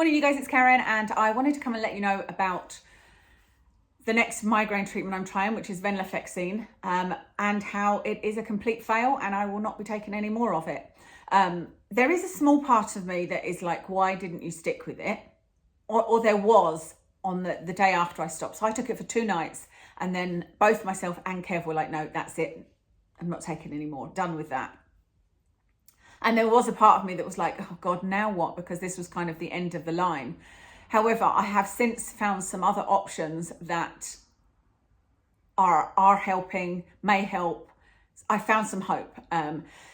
Morning, you guys, it's Karen, and I wanted to come and let you know about the next migraine treatment I'm trying, which is Venlafaxine, and how it is a complete fail and I will not be taking any more of it. There is a small part of me that is like, why didn't you stick with it? Or there was on the day after I stopped. So I took it for 2 nights, and then both myself and Kev were like, no, that's it. I'm not taking any more, done with that. And there was a part of me that was like, oh God, now what? Because this was kind of the end of the line. However, I have since found some other options that are helping, may help. I found some hope.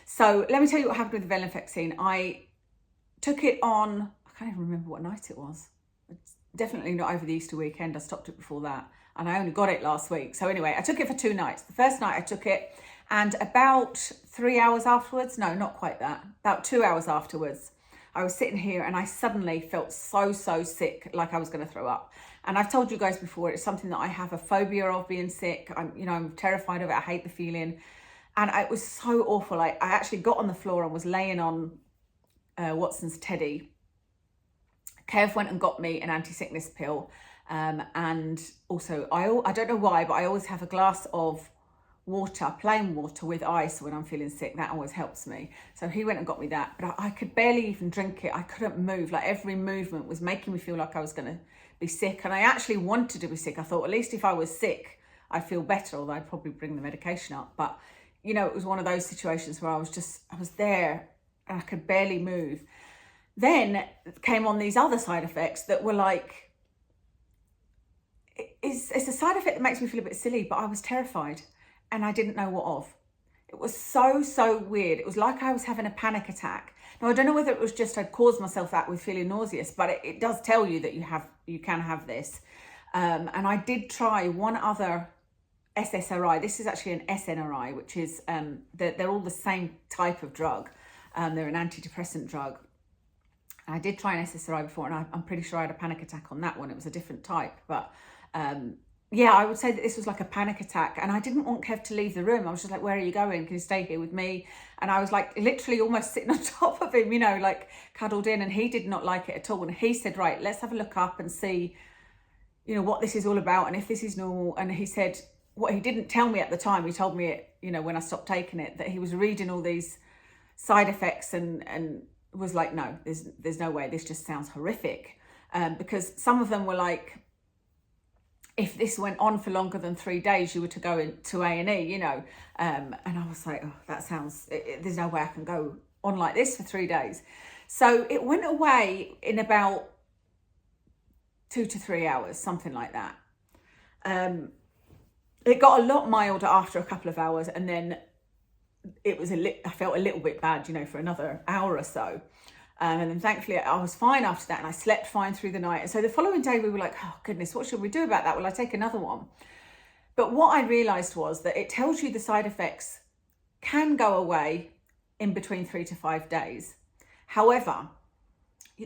So let me tell you what happened with Venlafaxine. I took it on, I can't even remember what night it was. It's definitely not over the Easter weekend. I stopped it before that. And I only got it last week. So anyway, I took it for 2 nights. The first night I took it, and about 3 hours afterwards, no, not quite that, about 2 hours afterwards, I was sitting here and I suddenly felt so sick, like I was going to throw up. And I've told you guys before, it's something that I have a phobia of, being sick. I'm terrified of it. I hate the feeling. And it was so awful. I actually got on the floor and was laying on Watson's teddy. Kev went and got me an anti-sickness pill. And also, I don't know why, but I always have a glass of water, plain water with ice when I'm feeling sick. That always helps me. So he went and got me that, but I could barely even drink it. I couldn't move. Like, every movement was making me feel like I was going to be sick. And I actually wanted to be sick. I thought, at least if I was sick, I'd feel better, although I'd probably bring the medication up. But, it was one of those situations where I was there and I could barely move. Then came on these other side effects that were like, it's a side effect that makes me feel a bit silly, but I was terrified. And I didn't know what of. It was so weird. It was like I was having a panic attack. Now, I don't know whether it was just I'd caused myself that with feeling nauseous, but it does tell you that you can have this. And I did try one other SSRI. This is actually an SNRI, which is, they're all the same type of drug. They're an antidepressant drug. I did try an SSRI before, and I'm pretty sure I had a panic attack on that one. It was a different type, but yeah, I would say that this was like a panic attack, and I didn't want Kev to leave the room. I was just like, where are you going? Can you stay here with me? And I was like literally almost sitting on top of him, like cuddled in, and he did not like it at all. And he said, right, let's have a look up and see, what this is all about and if this is normal. And he said, what he didn't tell me at the time, he told me it, when I stopped taking it, that he was reading all these side effects and was like, no, there's no way. This just sounds horrific. Because some of them were like, if this went on for longer than 3 days, you were to go into A&E, and I was like, oh, that sounds, there's no way I can go on like this for 3 days. So it went away in about 2 to 3 hours, something like that. It got a lot milder after a couple of hours, and then it was I felt a little bit bad, for another hour or so. And then thankfully I was fine after that, and I slept fine through the night. And so the following day we were like, oh goodness, what should we do about that? Will I take another one? But what I realized was that it tells you the side effects can go away in between 3 to 5 days. However,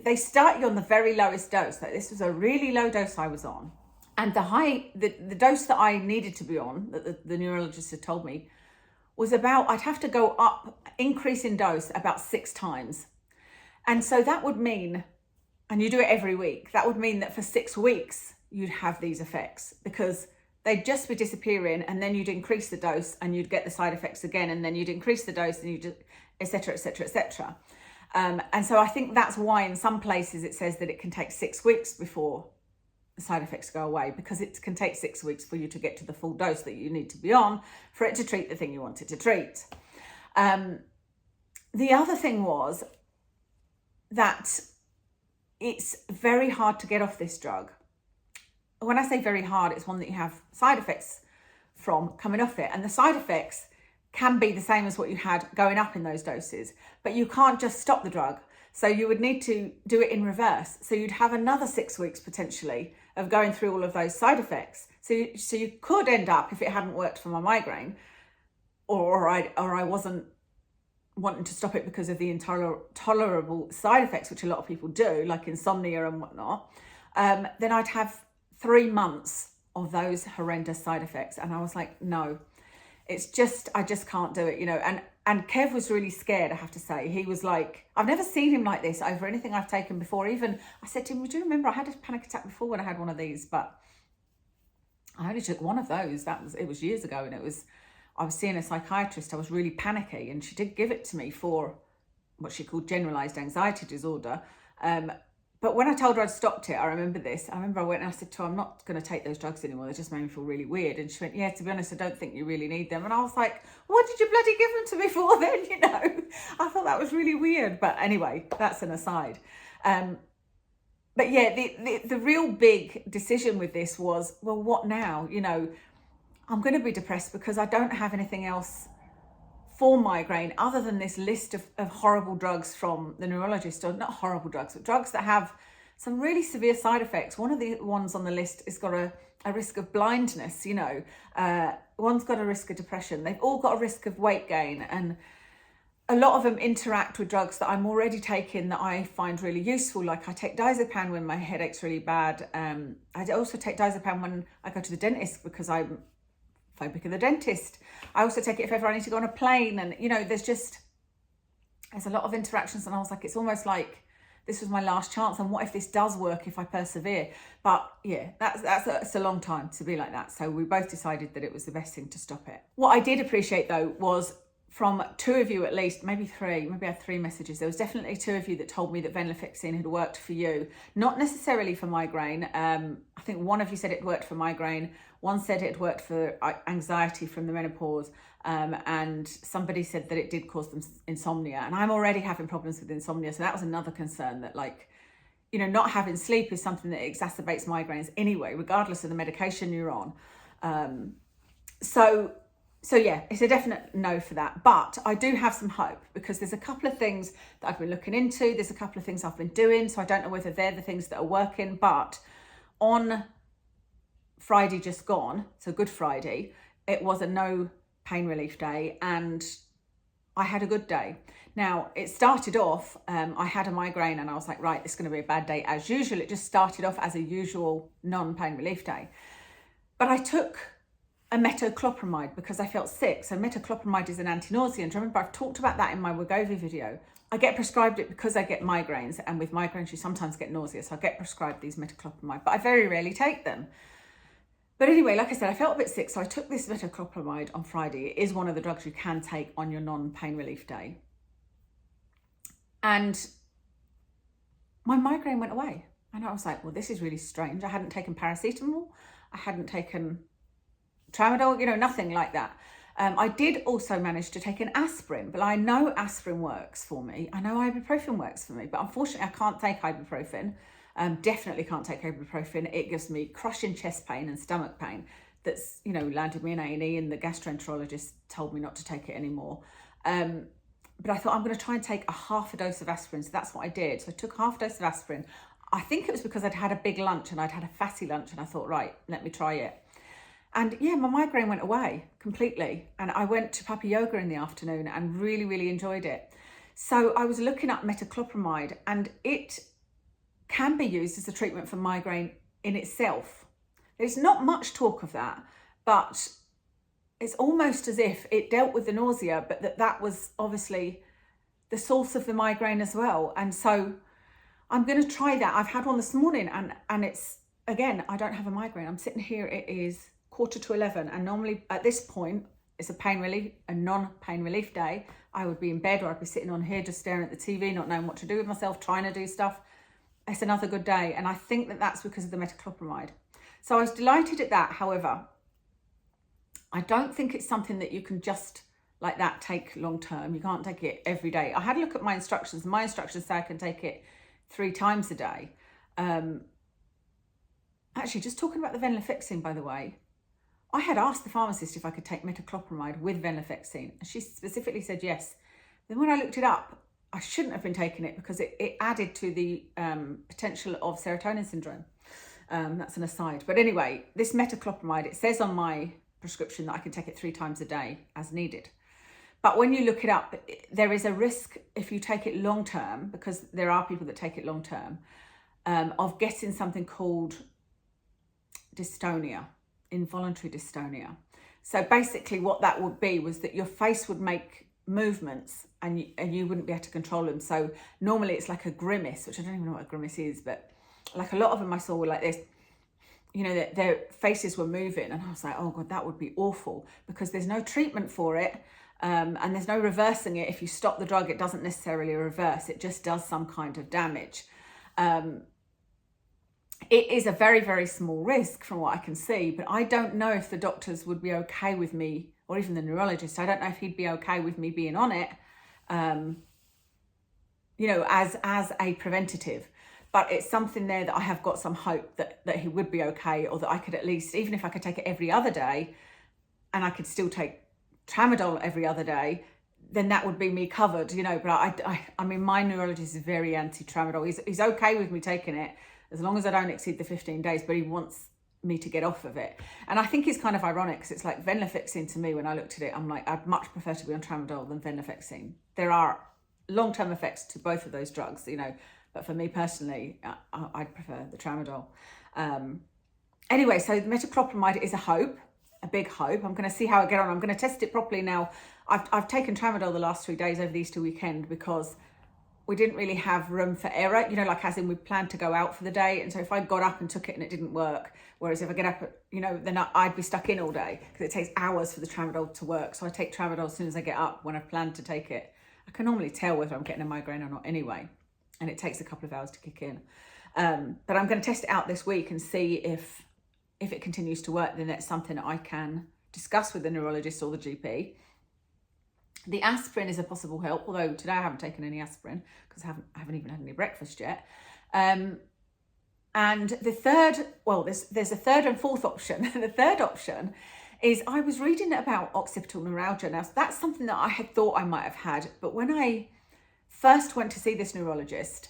they start you on the very lowest dose. Like, this was a really low dose I was on. And the dose that I needed to be on, that the neurologist had told me, was about, I'd have to go up, increase in dose about 6 times. And so that would mean, and you do it every week, that would mean that for 6 weeks, you'd have these effects, because they'd just be disappearing, and then you'd increase the dose and you'd get the side effects again, and then you'd increase the dose and you'd, et cetera, et cetera, et cetera. And so I think that's why in some places it says that it can take 6 weeks before the side effects go away, because it can take 6 weeks for you to get to the full dose that you need to be on for it to treat the thing you want it to treat. The other thing was that it's very hard to get off this drug. When I say very hard, it's one that you have side effects from coming off it. And the side effects can be the same as what you had going up in those doses, but you can't just stop the drug. So you would need to do it in reverse. So you'd have another 6 weeks potentially of going through all of those side effects. So you could end up, if it hadn't worked for my migraine, or I wasn't wanting to stop it because of the intolerable side effects, which a lot of people do, like insomnia and whatnot, then I'd have 3 months of those horrendous side effects. And I was like, no, it's just, I just can't do it, And And Kev was really scared, I have to say. He was like, I've never seen him like this over anything I've taken before. Even I said to him, do you remember I had a panic attack before when I had one of these, but I only took one of those. It was years ago, and I was seeing a psychiatrist. I was really panicky, and she did give it to me for what she called generalized anxiety disorder. But when I told her I'd stopped it, I remember this. I remember I went and I said to her, I'm not going to take those drugs anymore. They just made me feel really weird. And she went, yeah, to be honest, I don't think you really need them. And I was like, what did you bloody give them to me for then? You know, I thought that was really weird. But anyway, that's an aside. But yeah, the real big decision with this was, well, what now? You know, I'm going to be depressed because I don't have anything else for migraine other than this list of horrible drugs from the neurologist, or not horrible drugs, but drugs that have some really severe side effects. One of the ones on the list has got a risk of blindness, you know, one's got a risk of depression. They've all got a risk of weight gain, and a lot of them interact with drugs that I'm already taking that I find really useful. Like I take diazepam when my headache's really bad. I also take diazepam when I go to the dentist because I'm phobic of the dentist. I also take it if ever I need to go on a plane, and you know, there's a lot of interactions, and I was like, it's almost like this was my last chance, and what if this does work if I persevere? But yeah, that's a long time to be like that. So we both decided that it was the best thing to stop it. What I did appreciate though was from two of you at least, maybe three, maybe I had three messages. There was definitely two of you that told me that Venlafaxine had worked for you, not necessarily for migraine. I think one of you said it worked for migraine. One said it worked for anxiety from the menopause. And somebody said that it did cause them insomnia. And I'm already having problems with insomnia. So that was another concern, that like, you know, not having sleep is something that exacerbates migraines anyway, regardless of the medication you're on. So yeah, it's a definite no for that. But I do have some hope because there's a couple of things that I've been looking into. There's a couple of things I've been doing. So I don't know whether they're the things that are working. But on Friday just gone, so Good Friday, it was a no pain relief day and I had a good day. Now, it started off, I had a migraine and I was like, right, this is going to be a bad day as usual. It just started off as a usual non-pain relief day. But I took a metoclopramide because I felt sick. So metoclopramide is an anti-nausea. And remember, I've talked about that in my Wegovy video. I get prescribed it because I get migraines, and with migraines, you sometimes get nausea. So I get prescribed these metoclopramide, but I very rarely take them. But anyway, like I said, I felt a bit sick. So I took this metoclopramide on Friday. It is one of the drugs you can take on your non-pain relief day. And my migraine went away. And I was like, well, this is really strange. I hadn't taken paracetamol. I hadn't taken tramadol, you know, nothing like that. I did also manage to take an aspirin, but I know aspirin works for me. I know ibuprofen works for me, but unfortunately I can't take ibuprofen. Definitely can't take ibuprofen. It gives me crushing chest pain and stomach pain. That's, you know, landed me in A&E, and the gastroenterologist told me not to take it anymore. But I thought I'm going to try and take a half a dose of aspirin. So that's what I did. So I took half a dose of aspirin. I think it was because I'd had a big lunch and I'd had a fatty lunch, and I thought, right, let me try it. And yeah, my migraine went away completely. And I went to Papa Yoga in the afternoon and really, really enjoyed it. So I was looking up metoclopramide, and it can be used as a treatment for migraine in itself. There's not much talk of that, but it's almost as if it dealt with the nausea, but that was obviously the source of the migraine as well. And so I'm going to try that. I've had one this morning, and it's, again, I don't have a migraine. I'm sitting here, it is 11:15, and normally at this point it's a non-pain relief day. I would be in bed, or I'd be sitting on here just staring at the TV, not knowing what to do with myself, trying to do stuff. It's another good day, and I think that that's because of the metoclopramide. So I was delighted at that. However, I don't think it's something that you can just like that take long term. You can't take it every day. I had a look at my instructions. My instructions say I can take it 3 times a day. Actually, just talking about the Venlafaxine, by the way, I had asked the pharmacist if I could take metoclopramide with Venlafaxine, and she specifically said yes. Then when I looked it up, I shouldn't have been taking it because it added to the potential of serotonin syndrome. That's an aside. But anyway, this metoclopramide, it says on my prescription that I can take it 3 times a day as needed. But when you look it up, there is a risk if you take it long term, because there are people that take it long term, of getting something called dystonia, involuntary dystonia. So basically what that would be was that your face would make movements and you wouldn't be able to control them. So normally it's like a grimace, which I don't even know what a grimace is, but like a lot of them I saw were like this, you know, their faces were moving, and I was like, oh God, that would be awful, because there's no treatment for it. And there's no reversing it. If you stop the drug, it doesn't necessarily reverse. It just does some kind of damage. It is a very, very small risk from what I can see, but I don't know if the doctors would be okay with me, or even the neurologist. I don't know if he'd be okay with me being on it, you know, as a preventative. But it's something there that I have got some hope that he would be okay, or that I could at least, even if I could take it every other day and I could still take tramadol every other day, then that would be me covered, you know. But I mean, my neurologist is very anti-tramadol. He's okay with me taking it as long as I don't exceed the 15 days, but he wants me to get off of it. And I think it's kind of ironic, because it's like Venlafaxine to me, when I looked at it, I'm like, I'd much prefer to be on tramadol than Venlafaxine. There are long-term effects to both of those drugs, you know, but for me personally, I'd prefer the tramadol. Anyway, so the metoclopramide is a hope, a big hope. I'm going to see how I get on. I'm going to test it properly now. I've taken tramadol the last 3 days over the Easter weekend, because we didn't really have room for error, you know, like as in we planned to go out for the day. And so if I got up and took it and it didn't work, whereas if I get up, you know, then I'd be stuck in all day, because it takes hours for the tramadol to work. So I take tramadol as soon as I get up when I've planned to take it. I can normally tell whether I'm getting a migraine or not anyway, and it takes a couple of hours to kick in. But I'm going to test it out this week and see if it continues to work. Then that's something that I can discuss with the neurologist or the GP. The aspirin is a possible help, although today I haven't taken any aspirin because I haven't even had any breakfast yet. And the third, well, there's a third and fourth option. The third option is, I was reading about occipital neuralgia. Now, that's something that I had thought I might have had, but when I first went to see this neurologist,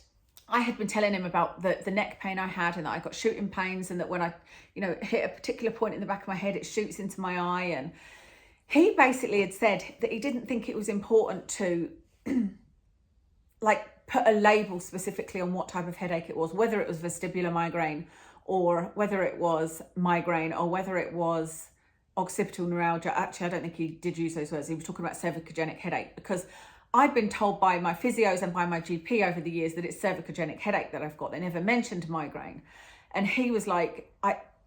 I had been telling him about the neck pain I had, and that I got shooting pains, and that when I, you know, hit a particular point in the back of my head, it shoots into my eye. And he basically had said that he didn't think it was important to like put a label specifically on what type of headache it was, whether it was vestibular migraine, or whether it was migraine, or whether it was occipital neuralgia. Actually, I don't think he did use those words. He was talking about cervicogenic headache, because I'd been told by my physios and by my GP over the years that it's cervicogenic headache that I've got. They never mentioned migraine. And he was like,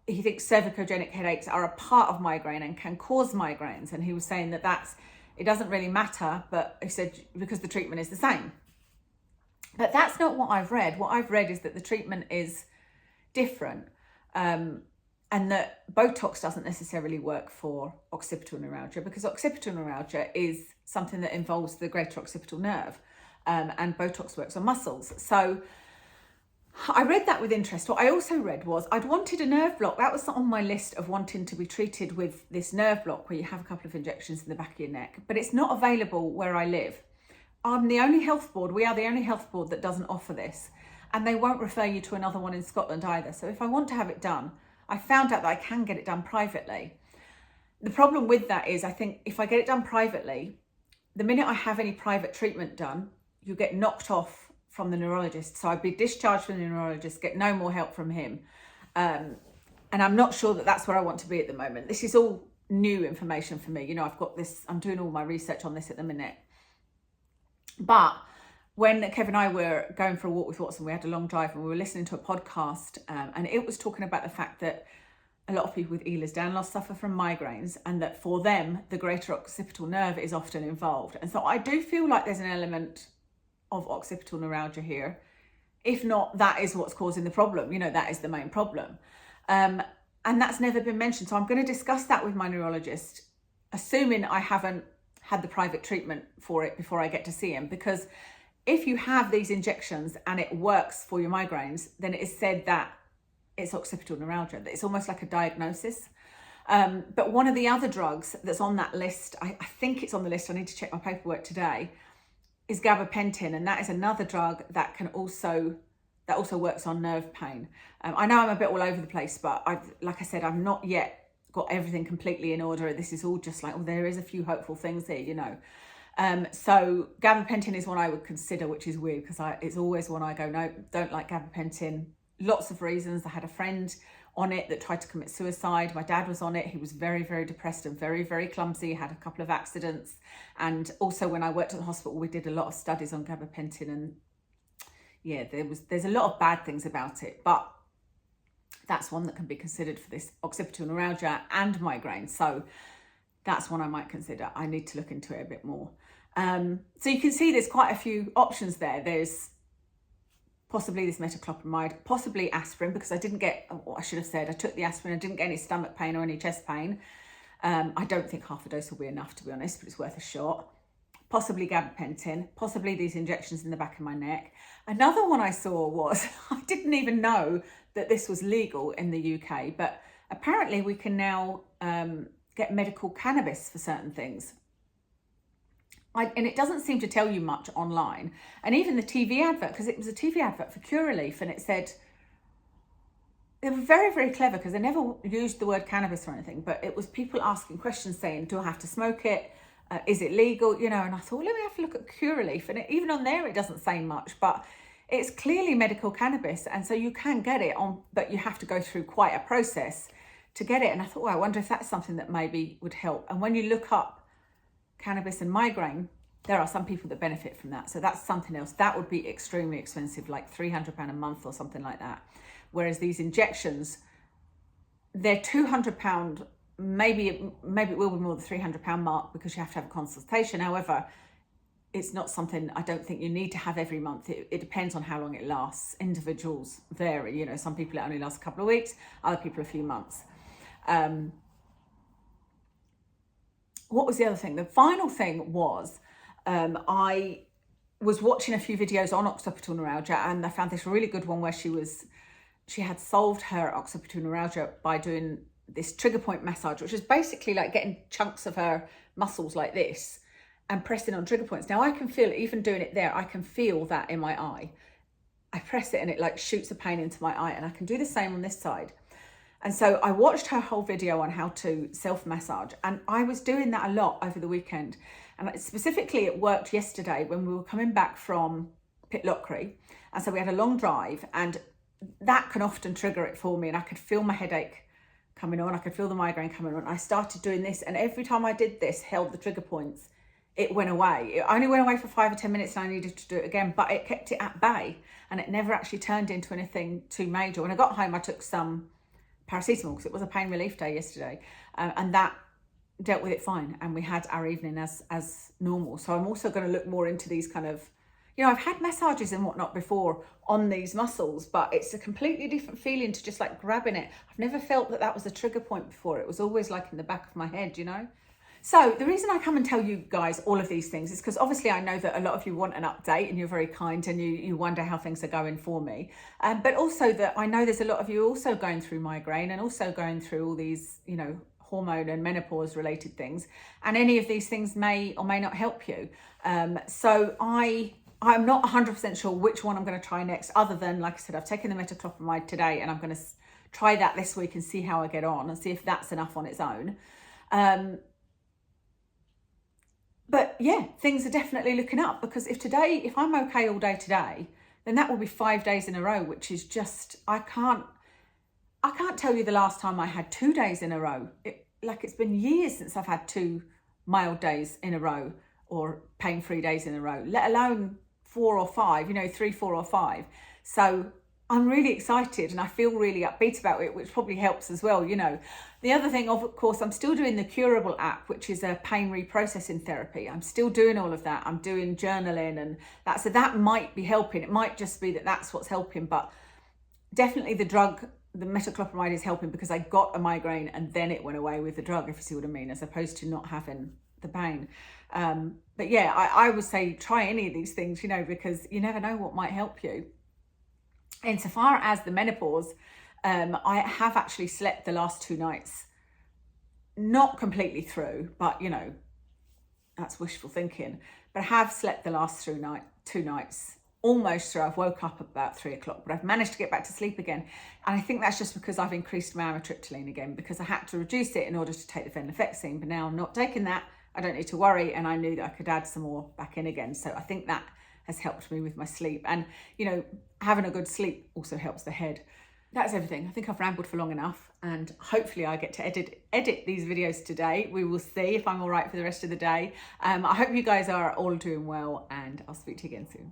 he thinks cervicogenic headaches are a part of migraine and can cause migraines. And he was saying that it doesn't really matter, but he said, because the treatment is the same. But that's not what I've read. What I've read is that the treatment is different, and that Botox doesn't necessarily work for occipital neuralgia, because occipital neuralgia is something that involves the greater occipital nerve, and Botox works on muscles. So I read that with interest. What I also read was I'd wanted a nerve block. That was on my list of wanting to be treated with this nerve block, where you have a couple of injections in the back of your neck, but it's not available where I live. I'm the only health board, we are the only health board that doesn't offer this, and they won't refer you to another one in Scotland either. So if I want to have it done, I found out that I can get it done privately. The problem with that is, I think if I get it done privately, the minute I have any private treatment done, you get knocked off from the neurologist. So I'd be discharged from the neurologist, get no more help from him. And I'm not sure that that's where I want to be at the moment. This is all new information for me. You know, I've got this, I'm doing all my research on this at the minute. But when Kev and I were going for a walk with Watson, we had a long drive, and we were listening to a podcast, and it was talking about the fact that a lot of people with Ehlers-Danlos suffer from migraines, and that for them, the greater occipital nerve is often involved. And so I do feel like there's an element of occipital neuralgia here. If not, that is what's causing the problem. You know, that is the main problem. And that's never been mentioned. So I'm going to discuss that with my neurologist, assuming I haven't had the private treatment for it before I get to see him. Because if you have these injections and it works for your migraines, then it is said that it's occipital neuralgia. It's almost like a diagnosis. But one of the other drugs that's on that list, I think it's on the list, I need to check my paperwork today, is gabapentin. And that is another drug that also works on nerve pain. I know I'm a bit all over the place, but like I said, I've not yet got everything completely in order. This is all just like, there is a few hopeful things here, you know. So gabapentin is one I would consider, which is weird, because it's always one I go, no, don't like gabapentin. lots of reasons. I had a friend on it that tried to commit suicide. My dad was on it. He was very, very depressed and very, very clumsy. He had a couple of accidents. And also when I worked at the hospital, we did a lot of studies on gabapentin, and yeah, there's a lot of bad things about it, but that's one that can be considered for this occipital neuralgia and migraine. So that's one I might consider. I need to look into it a bit more. So you can see there's quite a few options there. There's possibly this metoclopramide, possibly aspirin, because I didn't get, what I should have said, I took the aspirin, I didn't get any stomach pain or any chest pain. I don't think half a dose will be enough, to be honest, but it's worth a shot. Possibly gabapentin, possibly these injections in the back of my neck. Another one I saw was, I didn't even know that this was legal in the UK, but apparently we can now get medical cannabis for certain things. And it doesn't seem to tell you much online. And even the TV advert, because it was a TV advert for Curaleaf, and it said, they were very, very clever because they never used the word cannabis or anything, but it was people asking questions saying, do I have to smoke it? Is it legal? You know, and I thought, let me have a look at Curaleaf. And even on there, it doesn't say much, but it's clearly medical cannabis. And so you can get it on, but you have to go through quite a process to get it. And I thought, well, I wonder if that's something that maybe would help. And when you look up cannabis and migraine, there are some people that benefit from that. So that's something else. That would be extremely expensive, like £300 a month or something like that. Whereas these injections, they're £200. Maybe it will be more than £300 mark because you have to have a consultation. However, it's not something I don't think you need to have every month. It depends on how long it lasts. Individuals vary. You know, some people it only lasts a couple of weeks, other people a few months. What was the other thing? The final thing was I was watching a few videos on occipital neuralgia, and I found this really good one where she had solved her occipital neuralgia by doing this trigger point massage, which is basically like getting chunks of her muscles like this and pressing on trigger points. Now I can feel it, even doing it there, I can feel that in my eye. I press it and it like shoots a pain into my eye, and I can do the same on this side. And so I watched her whole video on how to self-massage, and I was doing that a lot over the weekend. And specifically it worked yesterday when we were coming back from Pitlochry. And so we had a long drive, and that can often trigger it for me, and I could feel my headache coming on, I could feel the migraine coming on. I started doing this, and every time I did this, held the trigger points, it went away. It only went away for 5 or 10 minutes, and I needed to do it again, but it kept it at bay, and it never actually turned into anything too major. When I got home, I took some paracetamol because it was a pain relief day yesterday, and that dealt with it fine, and we had our evening as normal. So I'm also going to look more into these kind of, you know, I've had massages and whatnot before on these muscles, but it's a completely different feeling to just like grabbing it. I've never felt that was a trigger point before. It was always like in the back of my head, you know. So the reason I come and tell you guys all of these things is because obviously I know that a lot of you want an update, and you're very kind, and you wonder how things are going for me. But also that I know there's a lot of you also going through migraine and also going through all these, you know, hormone and menopause related things. And any of these things may or may not help you. So I'm not 100% sure which one I'm going to try next, other than, like I said, I've taken the metoclopramide today, and I'm going to try that this week and see how I get on and see if that's enough on its own. But yeah, things are definitely looking up, because if I'm okay all day today, then that will be 5 days in a row, which is just, I can't tell you the last time I had 2 days in a row. It's been years since I've had 2 mild days in a row or pain-free days in a row, let alone 4 or 5, you know, 3, 4 or 5. So I'm really excited, and I feel really upbeat about it, which probably helps as well, you know. The other thing, of course, I'm still doing the Curable app, which is a pain reprocessing therapy. I'm still doing all of that. I'm doing journaling and that. So that might be helping. It might just be that that's what's helping, but definitely the drug, the metoclopramide, is helping, because I got a migraine and then it went away with the drug, if you see what I mean, as opposed to not having the pain. But yeah, I would say try any of these things, you know, because you never know what might help you. Insofar as the menopause, I have actually slept the last 2 nights, not completely through, but you know, that's wishful thinking, but I have slept the last 2 nights almost through. I've woke up about 3 o'clock, but I've managed to get back to sleep again. And I think that's just because I've increased my amitriptyline again, because I had to reduce it in order to take the venlafaxine, but now I'm not taking that. I don't need to worry, and I knew that I could add some more back in again. So I think that has helped me with my sleep. And, you know, having a good sleep also helps the head. That's everything. I think I've rambled for long enough, and hopefully I get to edit these videos today. We will see if I'm all right for the rest of the day. I hope you guys are all doing well, and I'll speak to you again soon.